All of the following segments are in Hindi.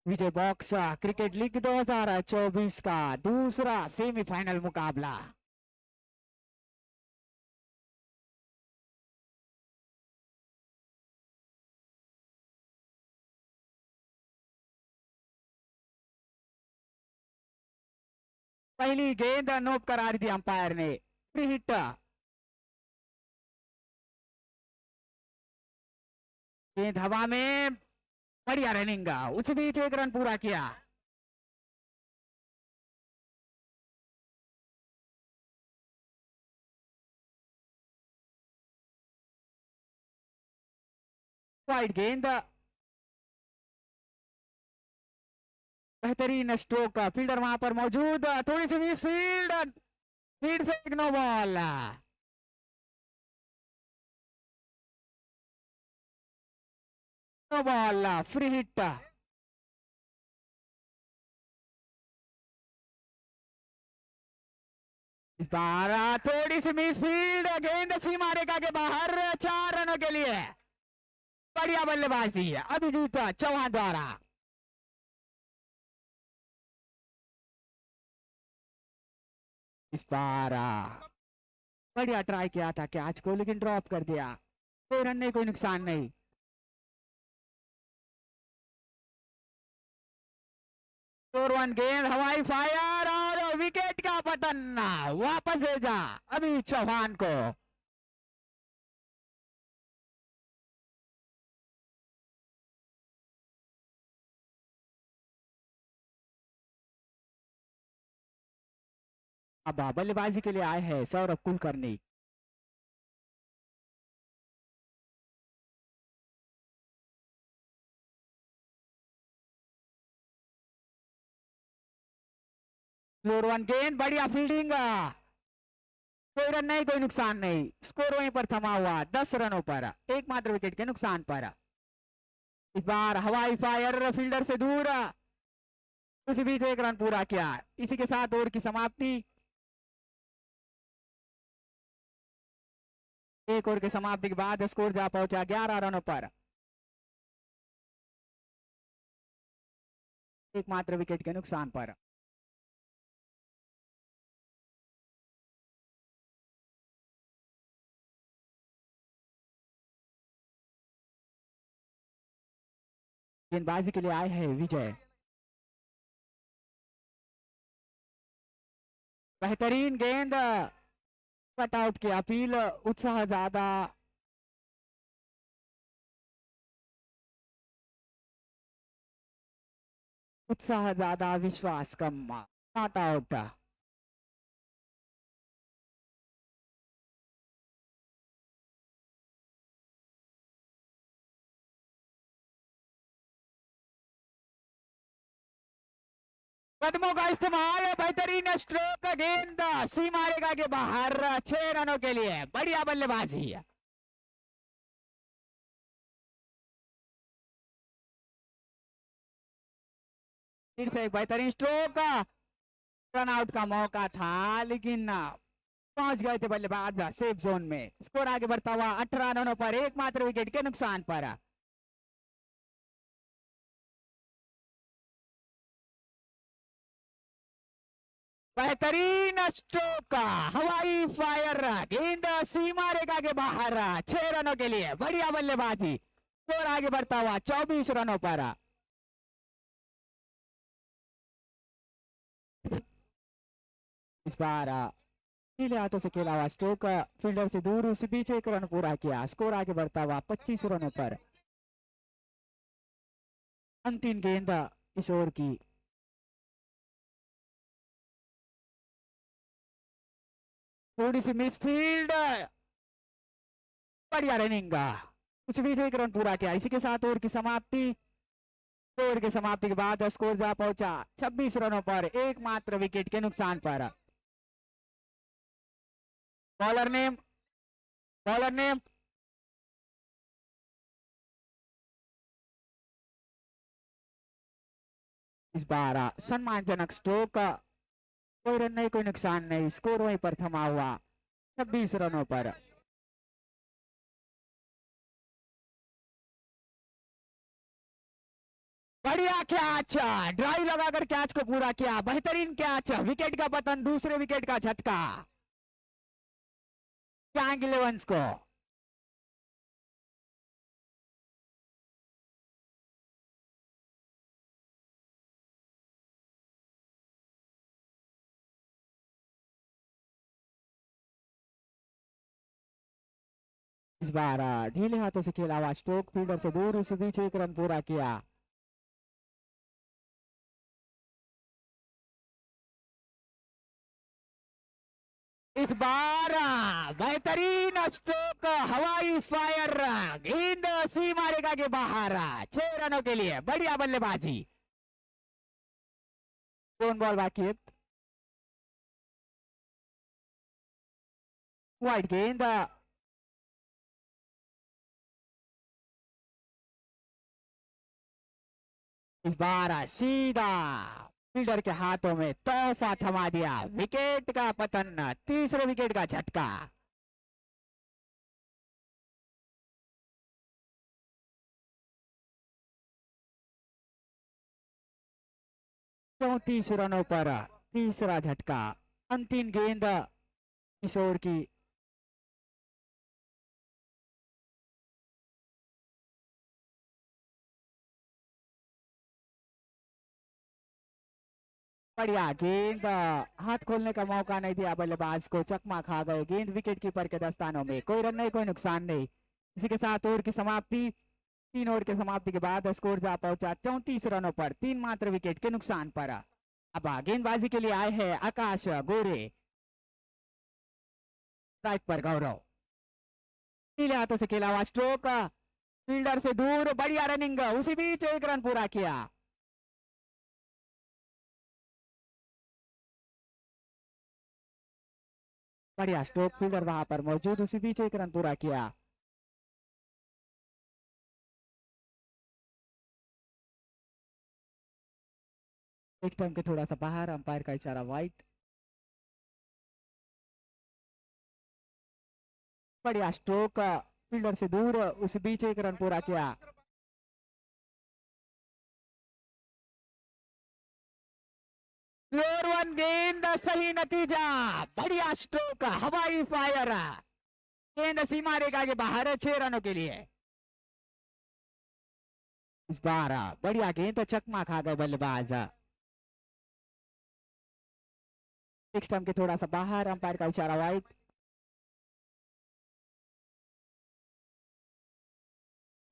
विजय बॉक्स क्रिकेट लीग 2024 का दूसरा सेमीफाइनल मुकाबला। पहली गेंद नोप करार दी अंपायर ने, फ्री हिट। गेंद हवा में, बढ़िया रनिंग, उस बीच एक रन पूरा किया। वाइड गेंद, बेहतरीन स्ट्रोक, फील्डर वहां पर मौजूद, थोड़ी सी मिस फील्ड, फिर से एक no ball. No ball, free hit. इस बार थोड़ी सी मिस फील्ड, गेंद सीमा रेखा के बाहर, 4 रनों के लिए। बढ़िया बल्लेबाजी अभिजीत चौहान द्वारा। इस बार बढ़िया ट्राई किया था कैच को, लेकिन ड्रॉप कर दिया। कोई रन नहीं, कोई नुकसान नहीं। स्कोर 1, गेंद हवाई फायर और विकेट का पतन, वापस भेजा अभी चौहान को। अब बल्लेबाजी के लिए आए हैं सौरभ कुलकर्णी। स्कोर 1, गेंद बढ़िया फील्डिंग, कोई रन नहीं, कोई नुकसान नहीं। स्कोर वहीं पर थमा हुआ 10 रनों पर, एकमात्र विकेट के नुकसान पर। इस बार हवाई फायर फील्डर से दूर, उसी बीच एक रन पूरा किया। इसी के साथ ओवर की समाप्ति। एक ओवर की समाप्ति के बाद स्कोर जा पहुंचा 11 रनों पर, एकमात्र विकेट के नुकसान पर। गेंदबाजी के लिए आए हैं विजय। बेहतरीन गेंद, कटआउट की अपील, उत्साह ज्यादा। उत्साह ज्यादा, विश्वास कम, नॉट आउट। कदमों का इस्तेमाल, बेहतरीन स्ट्रोक, गेंद सीमा रेखा के बाहर, 6 रनों के लिए। बढ़िया बल्लेबाजी। फिर से एक बेहतरीन स्ट्रोक, रन आउट का मौका था, लेकिन पहुंच गए थे बल्लेबाज सेफ जोन में। स्कोर आगे बढ़ता हुआ 18 रनों पर, एकमात्र विकेट के नुकसान पर। बेहतरीन स्ट्रोक, हवाई फायर, गेंद सीमा रेखा के बाहर, 6 रनों के लिए। बढ़िया बल्लेबाजी। स्कोर आगे बढ़ता हुआ 24 रनों पर। इस बार नीले हाथों से खेला हुआ स्ट्रोक, फील्डर से दूर, उसी बीच एक रन पूरा किया। स्कोर आगे बढ़ता हुआ 25 रनों पर। अंतिम गेंद इस ओवर की। थोड़ी सी मिस फील्ड, बढ़िया रनिंग, उस बीच एक रन पूरा किया। इसी के साथ ओवर की समाप्ति। ओवर की समाप्ति के बाद स्कोर जा पहुंचा 26 रनों पर, एकमात्र विकेट के नुकसान पर। Bowler name, bowler name. इस बार सम्मानजनक स्ट्रोक, कोई रन नहीं, कोई नुकसान नहीं। स्कोर वहीं पर थमा हुआ 26 रनों पर। बढ़िया कैच, ड्राइव लगाकर कैच को पूरा किया, बेहतरीन कैच, विकेट का पतन, दूसरे विकेट का झटका कैंग इलेवेंस को। इस बार ढीले हाथों से खेला हुआ स्ट्रोक फील्डर से दूर, उस बीच एक रन पूरा किया। इस बार बेहतरीन स्ट्रोक, हवाई फायर, गेंद सीमा रेखा के बाहर, 6 रनों के लिए बढ़िया बल्लेबाजी। कौन बॉल बाकी है? वाइड गेंद, इस बार सीधा फील्डर के हाथों में तोहफा थमा दिया, विकेट का पतन, तीसरे विकेट का झटका। चौंतीस रनों पर तीसरा झटका, अंतिम गेंद किशोर की। बढ़िया गेंद, हाथ खोलने का मौका नहीं दिया बल्लेबाज को, चकमा खा गए, गेंद विकेट कीपर के दस्तानों में, कोई रन नहीं, कोई नुकसान नहीं। इसी के साथ ओवर की समाप्ति, 3 ओवर की समाप्ति के बाद स्कोर जा पहुंचा 34 रनों पर, 3 मात्र विकेट के नुकसान पर। अब गेंदबाजी के लिए आए हैं आकाश गोरे, स्ट्राइक पर गौरव, नीले हाथों से खेला हुआ स्ट्रोक, फील्डर से दूर, बढ़िया रनिंग, उसी बीच एक रन पूरा किया। बढ़िया स्ट्रोक, फील्डर वहां पर मौजूद, उसी बीच एक रन पूरा किया। एक टाइम के थोड़ा सा बाहर, अंपायर का इशारा वाइट। बढ़िया स्ट्रोक, फील्डर से दूर, उस बीच एक रन पूरा किया। फ्लोर वन गेंद, सही नतीजा, बढ़िया स्ट्रोक, हवाई फायर, गेंद सीमा रेखा के बाहर, 6 रनों के लिए। इस बार बढ़िया गेंद, चकमा खा गए बल्लेबाज। एक स्टंप के थोड़ा सा बाहर, अंपायर का इशारा वाइट।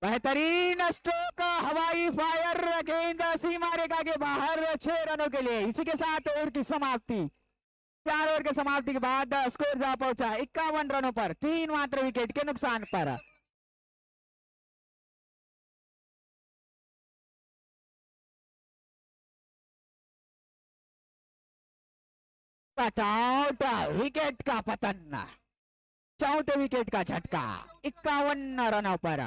बेहतरीन स्ट्रोक, हवाई फायर, गेंद सीमा रेखा के बाहर, 6 रनों के लिए। इसी के साथ ओवर की समाप्ति, 4 ओवर की समाप्ति के बाद स्कोर जा पहुंचा 51 रनों पर, 3 मात्र विकेट के नुकसान पर। आउट, विकेट का पतन, चौथे विकेट का झटका, 51 रनों पर।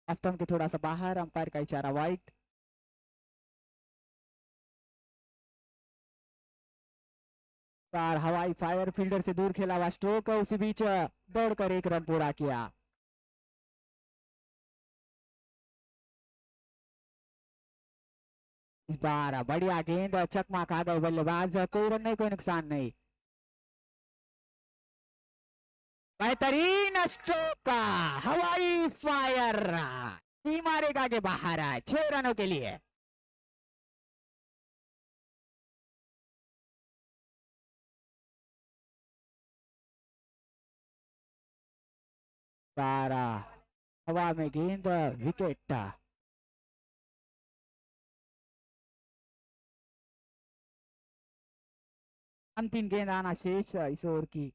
स्टंप के थोड़ा सा बाहर, अंपायर का इशारा वाइट। चार हवाई फायर, फील्डर से दूर खेला हुआ स्ट्रोक, उसी बीच दौड़कर एक रन पूरा किया। इस बार बढ़िया गेंद, चकमा खा गए बल्लेबाज, कोई रन नहीं, कोई नुकसान नहीं। बेहतरीन स्ट्रोक, हवाई फायर, सीमा रेखा के बाहर, 6 रनों के लिए। 12 हवा में गेंद, विकेट। अंतिम गेंद आना शेष इस ओवर की।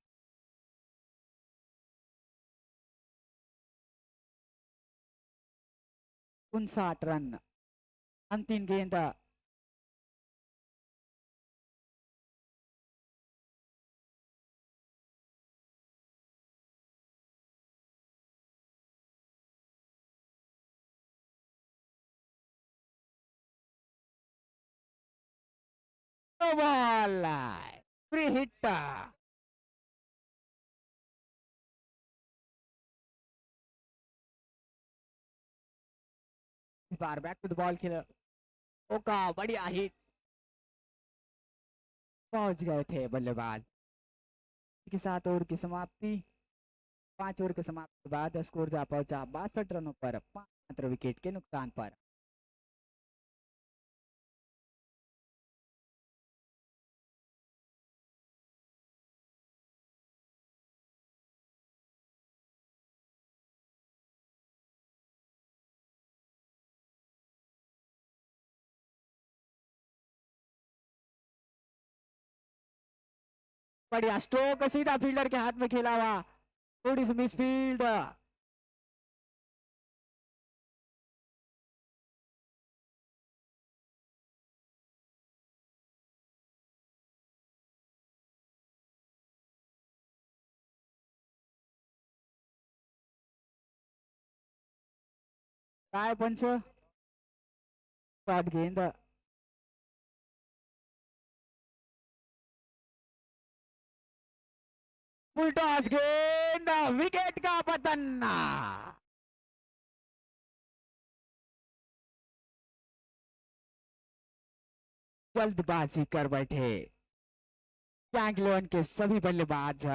59 रन, अंतिम गेंद, नो बॉल, फ्री हिट। इस बार बैक टू द बॉल खेल, ओका बढ़िया हिट, पहुंच गए थे बल्लेबाज के साथ। ओवर की समाप्ति, 5 ओवर की समाप्ति के बाद स्कोर जा पहुंचा 62 रनों पर, 5 मात्र विकेट के नुकसान पर। बढ़िया स्ट्रोक, सीधा फील्डर के हाथ में खेला हुआ, थोड़ी सी मिस फील्ड। काय पंच, शॉट गेंद, फुल टॉस गेंद, विकेट का पतन। जल्दबाजी कर बैठे बैंगलोर के सभी बल्लेबाज।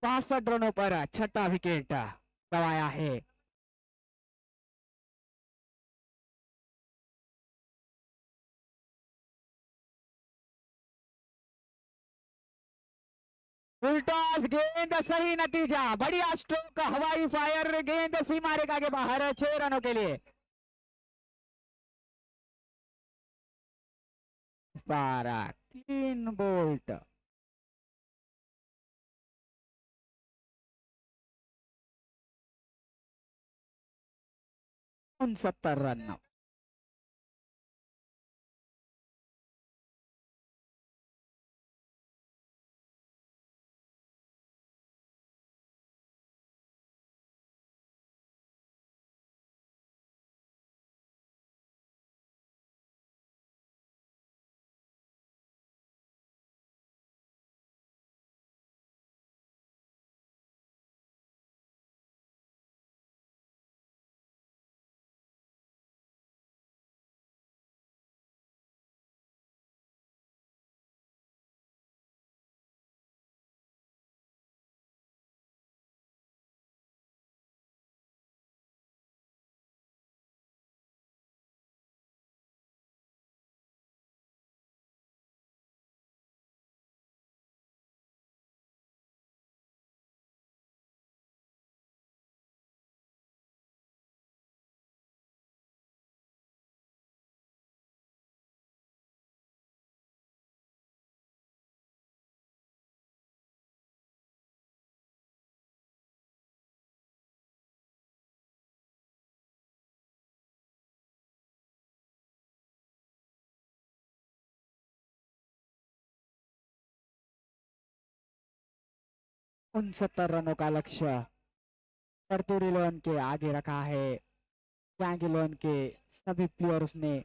62 रनों पर छठा विकेट गवाया है। फुल टॉस गेंद, सही नतीजा, बढ़िया स्ट्रोक, हवाई फायर, गेंद सीमा रेखा के बाहर, 6 रनों के लिए। इस बार क्लीन बोल्ट। 69 रन। उनसत्तर रनों का लक्ष्य टर्टुरिलोन के आगे रखा है। बैंगलोर के सभी प्लेयर्स ने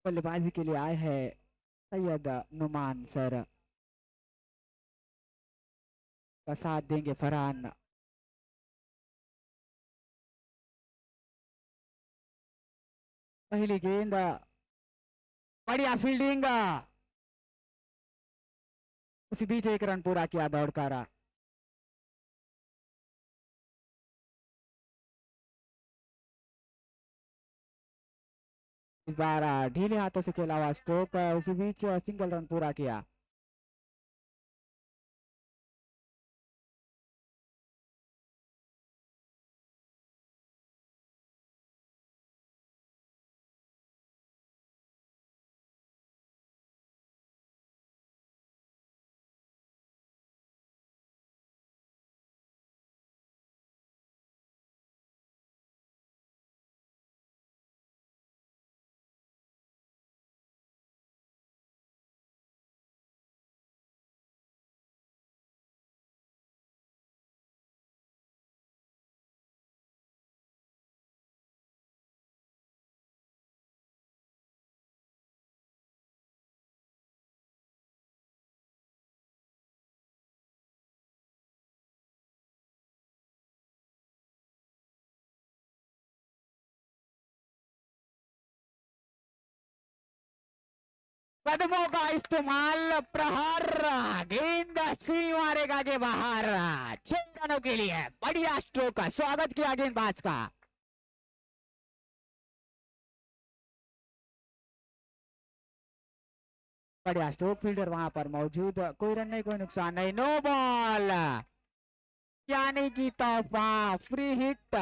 बल्लेबाजी के लिए आए हैं सैयद नुमान सर, का साथ देंगे फरहान। पहली गेंद, बढ़िया फील्डिंग, उसी बीच एक रन पूरा किया दौड़कर। इस बार ढीले हाथों से खेला हुआ स्ट्रोक, उसी बीच सिंगल रन पूरा किया। कदमों का इस्तेमाल, प्रहार, गेंद सीमा रेखा के बाहर, 6 रनों के लिए बढ़िया स्ट्रोक, स्वागत किया गेंदबाज का। बढ़िया स्ट्रोक, फील्डर वहां पर मौजूद, कोई रन नहीं कोई नुकसान नहीं, नो बॉल, यानी कि तोहफा, फ्री हिट।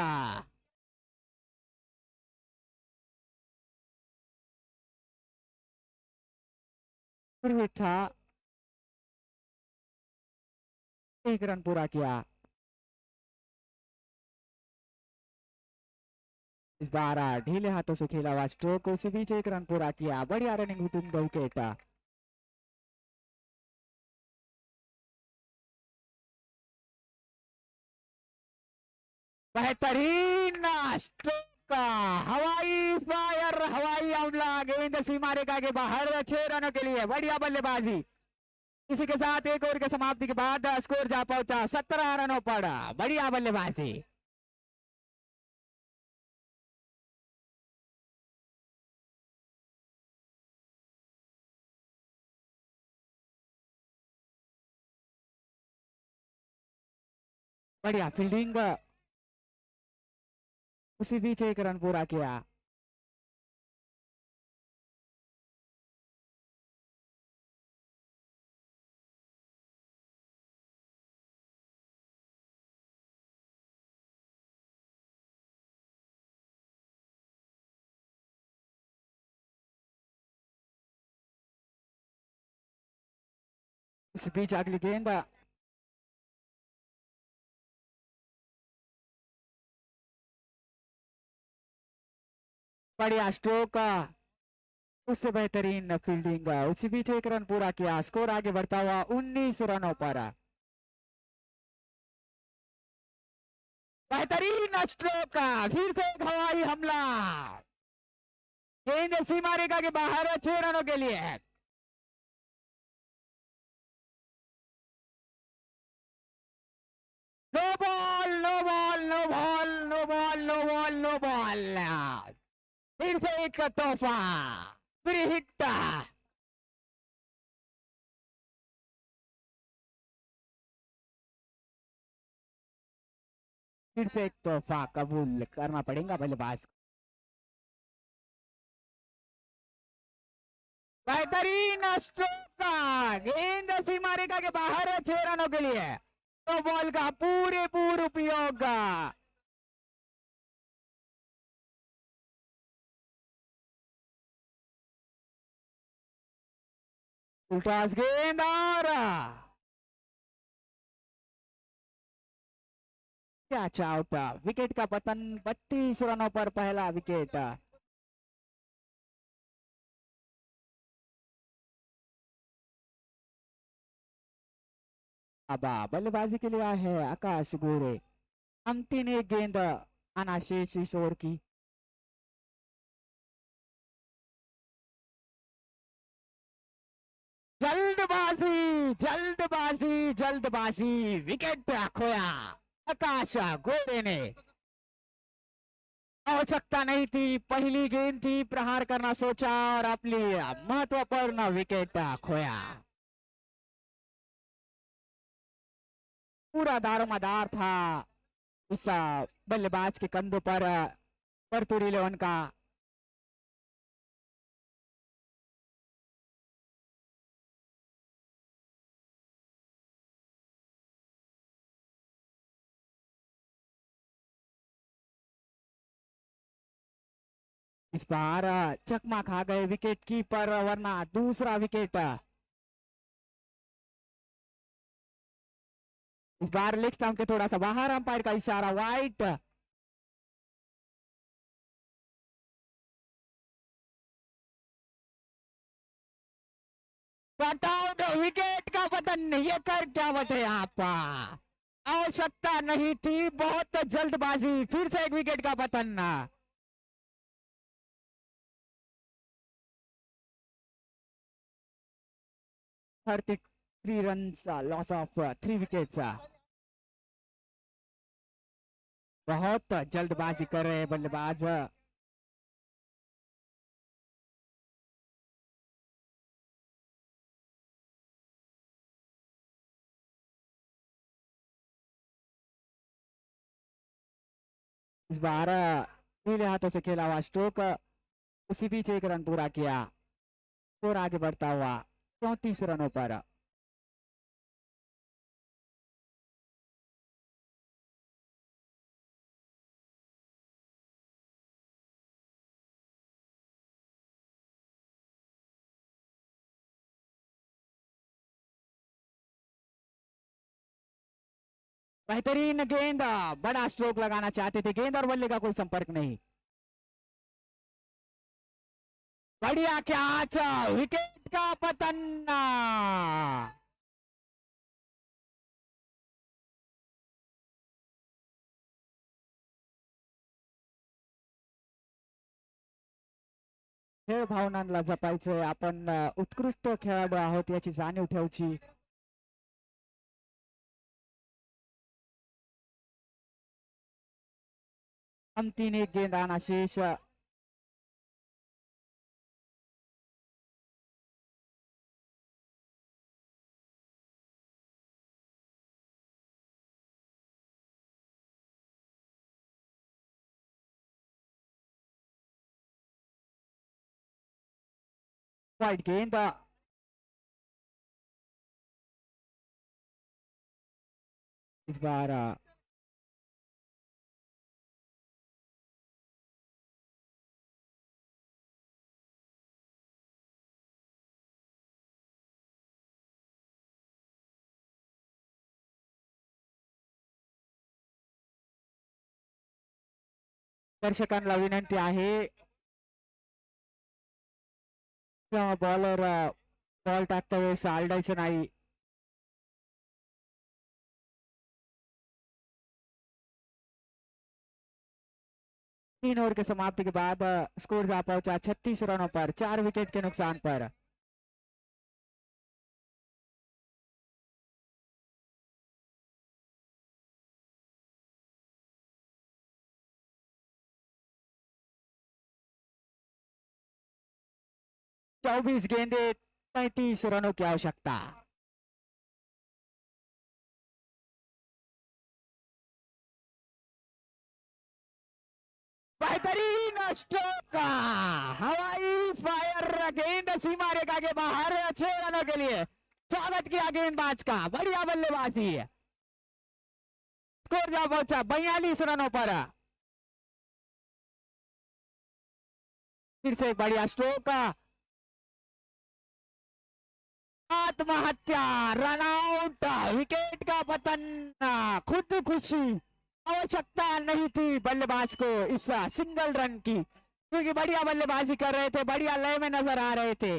फ्री हिट था, 1 रन पूरा किया। इस बार ढीले हाथों से खेला हुआ स्ट्रोक, उसी बीच 1 रन पूरा किया। बढ़िया रनिंग बिटवीन द विकेट। बेहतरीन स्ट्रोक, हवाई फायर, हवाई हमला, गेंद सीमा रेखा के बाहर, 6 रनों के लिए बढ़िया बल्लेबाजी। इसी के साथ एक ओवर के समाप्ति के बाद स्कोर जा पहुंचा 17 रनों पर। बढ़िया बल्लेबाजी। बढ़िया फील्डिंग, उसी बीच 1 रन पूरा किया। उसी बीच अगली गेंद, बढ़िया स्ट्रोक, उससे बेहतरीन फील्डिंग, उसी बीच 1 रन पूरा किया। स्कोर आगे बढ़ता हुआ 19 रनों पर। बेहतरीन स्ट्रोक, फिर से एक हवाई हमला, गेंद सीमा रेखा के बाहर, 6 रनों के लिए। No ball, no ball, no ball, no ball, no ball, no ball, फिर से एक तोहफा, फ्री हिट। फिर से एक तोहफा कबूल करना पड़ेगा बल्लेबाज। बेहतरीन स्ट्रोक, गेंद सीमा रेखा के बाहर, 6 रनों के लिए। तो बॉल का पूरे पूरे उपयोग। उल्टास गेंद और कैच आउट, विकेट का पतन, 32 रनों पर पहला विकेट। अब बल्लेबाजी के लिए आए हैं आकाश गोरे। अंतिम एक गेंद आना शेष इस ओवर की। जल्दबाजी, जल्दबाजी, जल्दबाजी, विकेट खोया आकाश गोरे ने। आवश्यकता नहीं थी, पहली गेंद थी, प्रहार करना सोचा और अपनी महत्वपूर्ण विकेट खोया। पूरा दारोमदार था इस बल्लेबाज के कंधों पर, परतूर 11 का। इस बार चकमा खा गए विकेट कीपर, वरना दूसरा विकेट। इस बार लेग स्टंप के थोड़ा सा बाहर, अंपायर का इशारा, वाइट। कट आउट, विकेट का पतन, ये कर क्या बटे आप। आवश्यकता नहीं थी, बहुत जल्दबाजी, फिर से एक विकेट का पतन। 33 रन, लॉस ऑफ 3 विकेट्स। बहुत जल्दबाजी कर रहे हैं बल्लेबाज। इस बार नीले हाथों से खेला हुआ स्ट्रोक, उसी बीच एक रन पूरा किया और आगे बढ़ता हुआ 34 रनों पर। बेहतरीन गेंद, बड़ा स्ट्रोक लगाना चाहते थे, गेंद और बल्ले का कोई संपर्क नहीं। बढ़िया कैच, विकेट का पतन। 6 भावनांना जपायचंय आपण, उत्कृष्ट खेळाडू आहोत याची जाणीव ठेवची। अंतिम एक गेंद आना शेष। वाइड गेंद, इस बार दर्शकांना विनंती आहे बॉलर बॉल टाकता वेळेस आलडायचं नाही। तीन ओवर के समाप्ति के बाद स्कोर जा पहुंचा 36 रनों पर, 4 विकेट के नुकसान पर। चौबीस गेंदे, 35 रनों की आवश्यकता। बेहतरीन स्ट्रोक, हवाई फायर, गेंद सीमा रेखा के बाहर, 6 रनों के लिए स्वागत किया गेंदबाज का, बढ़िया बल्लेबाजी। स्कोर जा पहुंचा 42 रनों पर। फिर से एक बढ़िया स्ट्रोक, आत्महत्या, रनआउट, विकेट का पतन। खुद खुशी, आवश्यकता नहीं थी बल्लेबाज को इस सिंगल रन की, क्योंकि बढ़िया बल्लेबाजी कर रहे थे, बढ़िया लय में नजर आ रहे थे।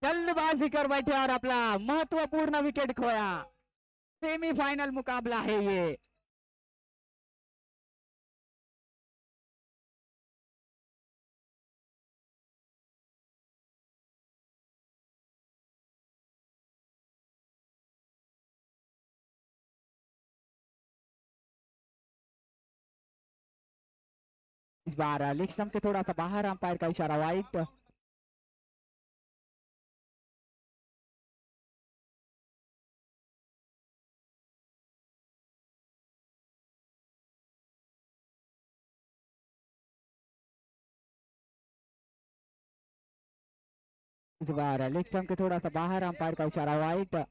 जल्दबाजी कर बैठे और अपना महत्वपूर्ण विकेट खोया। सेमीफाइनल मुकाबला है ये। इस बार लेग स्टंप के थोड़ा सा बाहर, अंपायर का इशारा वाइड। इस बार लेग स्टंप के थोड़ा सा बाहर, अंपायर का इशारा वाइड।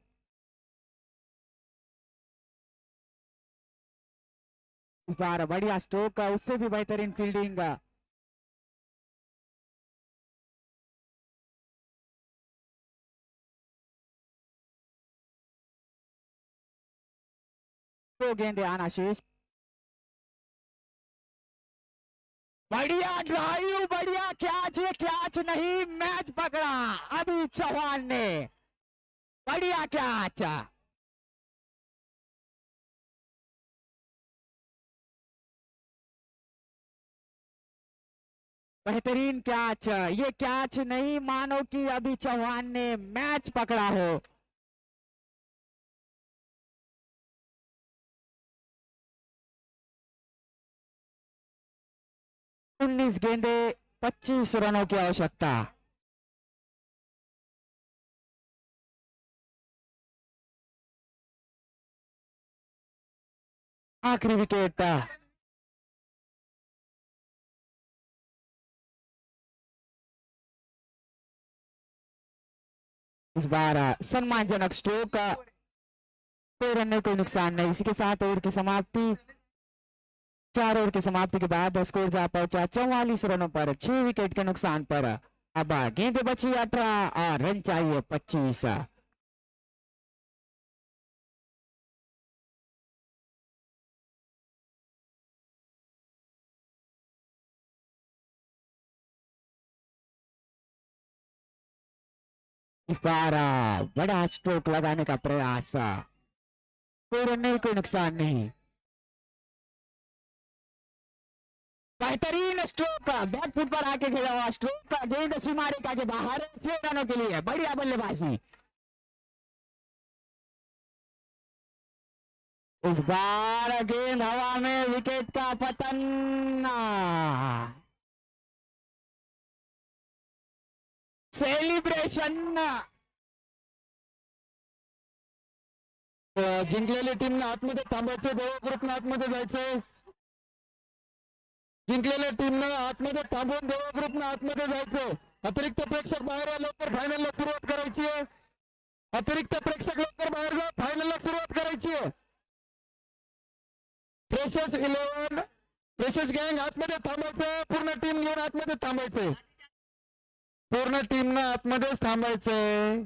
इस बार बढ़िया स्ट्रोक, उससे भी बेहतरीन फील्डिंग। दो गेंदे आना शेष। बढ़िया ड्राइव, बढ़िया कैच, ये कैच नहीं, मैच पकड़ा अभी चौहान ने, बढ़िया कैच। बेहतरीन कैच, ये कैच नहीं, मानो कि अभी चौहान ने मैच पकड़ा हो। 19 गेंदे, 25 रनों की आवश्यकता। आखिरी विकेट। इस बार सम्मानजनक स्ट्रोक, कोई रन नहीं, कोई नुकसान नहीं। इसी के साथ ओवर की समाप्ति। 4 ओवर की समाप्ति के बाद स्कोर जा पहुंचा 44 रनों पर, 6 विकेट के नुकसान पर। अब गेंद बची 18 और रन चाहिए 25। इस बार बड़ा स्ट्रोक लगाने का प्रयास, कोई रन नहीं, कोई नुकसान नहीं। बेहतरीन स्ट्रोक, बैक फुट पर आके खेला हुआ स्ट्रोक, गेंद सीमा रेखा के बाहर, 6 रनों के लिए बढ़िया बल्लेबाजी। इस बार गेंद हवा में, विकेट का पतन। सेलिब्रेशन। जिंकलेल्या टीमने आतमध्ये थांबायचं, दोन ग्रुपने आतमध्ये जायचंय। जिंकलेल्या टीमने आतमध्ये थांबून दोन ग्रुपने आतमध्ये जायचं। अतिरिक्त प्रेक्षक बाहेर या, लवकर फायनलला सुरुवात करायची आहे। अतिरिक्त प्रेक्षक लवकर बाहेर जा, फायनलला सुरुवात करायची आहे। फ्रेशर्स 11, फ्रेशर्स गँग आतमध्ये थांबायचं, पूर्ण टीम घेऊन आतमध्ये थांबायचंय। पूर्ण टीमनं आतमध्येच थांबायचंय।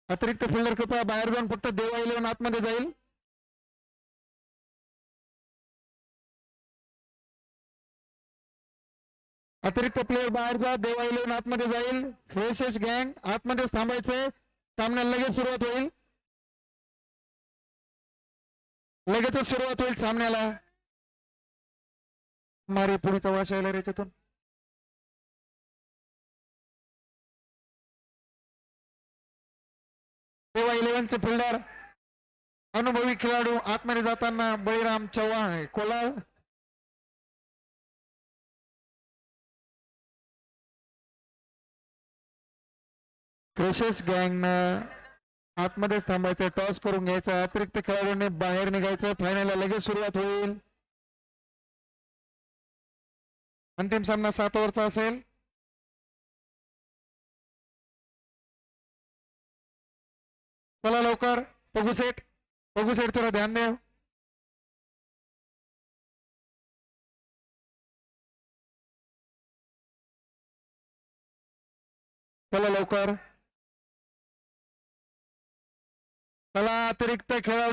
अतिरिक्त फिल्डर कृपया बाहेर जाऊन फक्त देवा 11 आतमध्ये जाईल। अतिरिक्त प्लेयर बाहेर जा, देवा 11 आतमध्ये जाईल। फ्रेशर्स गँग आतमध्येच थांबायचंय, सामन्याला लगेच सुरुवात होईल। लगेचच सुरुवात होईल सामन्याला। मारे पुढीचा वाश यायला याच्यातून। देवा 11चे फिल्डर अनुभवी खेळाडू आतमध्ये जाताना बळीराम चव्हाण कोलाळ। फ्रेशर्स गँगनं आतमध्येच थांबायचं, टॉस करून घ्यायचं। अतिरिक्त खेळाडूंनी बाहेर निघायचं, फायनलला लगेच सुरुवात होईल। अंतिम सामना 7 ओव्हरचा असेल। चला लवकर, पगुसेठ थोडं ध्यान द्या। चला लवकर, चला अतिरिक्त खेळाडू